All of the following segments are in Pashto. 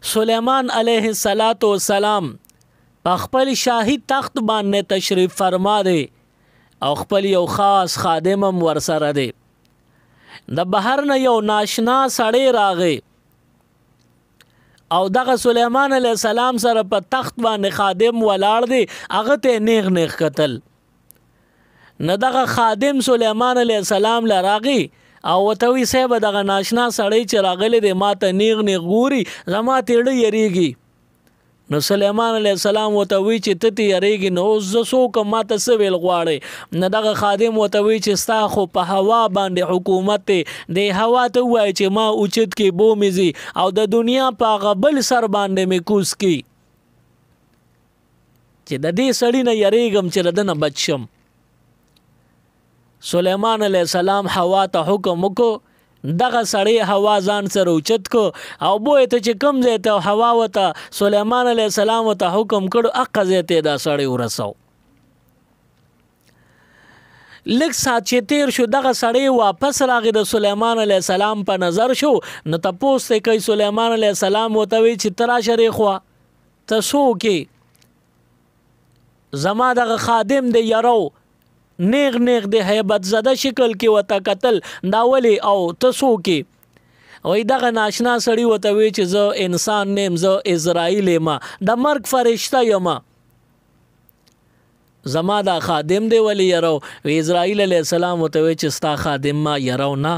سلیمان علیه السلام په خپل شاهي تخت باندې تشریف فرما دی او خپل یو خاص خادم هم ورسره دی. د بهر نه یو ناشنا سړی راغی او دغه سلیمان علیه السلام سره په تخت باندې خادم ولاړ دی. هغه ته نیغ نیغ کتل. نه دغه خادم سلیمان علیه السلام لراغي او ورته وی صاحب دغه ناشنا سړی چې راغلی دی ما ته نیغ نیغ ګوري زما تیړه یریږي. نو سلیمان علیه السلام ورته وی چې ته ته یریږي نو اوس زه څوک ما ته څه ویل غواړې؟ نه دغه خادم ورته وی چې ستا خو په هوا باندې حکومت دی، د هوا ته ووایه چې ما اوچت کې بومې ځي او د دنیا په هغه بل سر باندې مې کوز کړي چې د دې سړي نه یریږم چې له ده نه بچ شم. سلیمان علیه السلام هوا ته حکم وکړو. دغه سړی هوا ځان سره اوچت کو او بوی ته چې کم ځای ته هوا وته سلیمان علیه السلام ته حکم کړو هغه ځای ته دا سړی ورسو. لږ ساعت چې تیر شو دغه سړی واپس راغی د سلیمان علیه السلام په نظر شو. نو تپوس ته کوي سلیمان علیه السلام ورته وی چې ته راشه رېخوا ته څوک یې؟ زما دغه خادم دی یرو نیغ نیغ د هیبت زده شکل کې وته قتل دا ولی او ته څوک یې؟ وایي دغه ناشنا سړي ورته وی چې زه انسان نیم، زه اسرائیل یم، د مرګ فرشته یم. زما دا خادم دی ولی یرو؟ وی اسرائیل علیه السلام ورته وی چې ستا خادم ما یرو نه،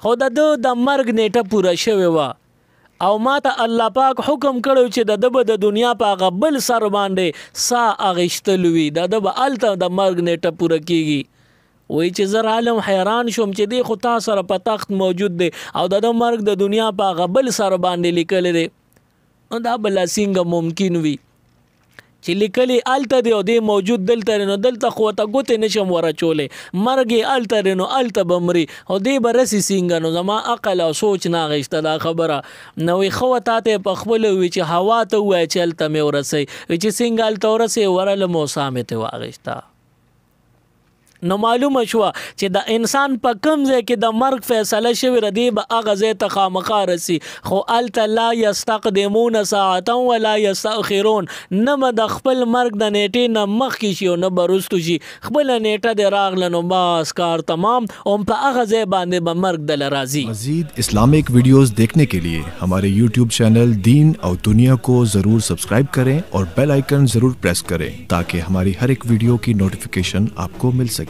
خو د مرګ نیټه پوره شوې وه او ما ته الله پاک حکم کړو چې د ده به د دنیا په هغه بل سر باندې سا اغشتل وي، د ده به هلته د مرګ نیټه پوره کېږي. وایي چې زه عالم حیران شوم چې دی خو تا سره په تخت موجود دی او د ده مرګ د دنیا په هغه بل سر باندې لیکلی دی. نو دا بله څنګه ممکن وي چې لیکلی هلته دی او دی موجود دلته دی؟ نو دلته خو ورته ګوتې نشم ورچولی، مرګ یې هلته دی نو هلته به مري او دی به رسي څنګه؟ نو زما عقل او سوچ نه اخیسته دا خبره. نو وایي ښه وه تا ته په خپله وي چې هوا ته ووایه چې هلته مې ورسوي. وایي چې څنګه هلته ورسوي؟ ورله موسی مې ته واخیسته. نو معلومه شوه چې د انسان په کوم ځای کې د مرګ فیصله شوې ردی به هغه ځای ته خامخا رسي، خو هلته لا یستقدمون ساعتا ولا یستأخرون. نه به د خپل مرګ د نیټې نه مخکې شي او نه به وروستو شي. خپله نیټه دې راغله نو بس کار تمام او په هغه ځای باندې به مرګ دله راځي. مزید اسلامک ویڈیوز دیکھنے کے لیے ہمارے یوٹیوب چینل دین اور دنیا کو ضرور سبسکرائب کریں اور بیل آئیکن ضرور پریس کریں تاکہ ہماری ہر ایک ویڈیو کی نوٹیفیکیشن آپ کو مل سکے.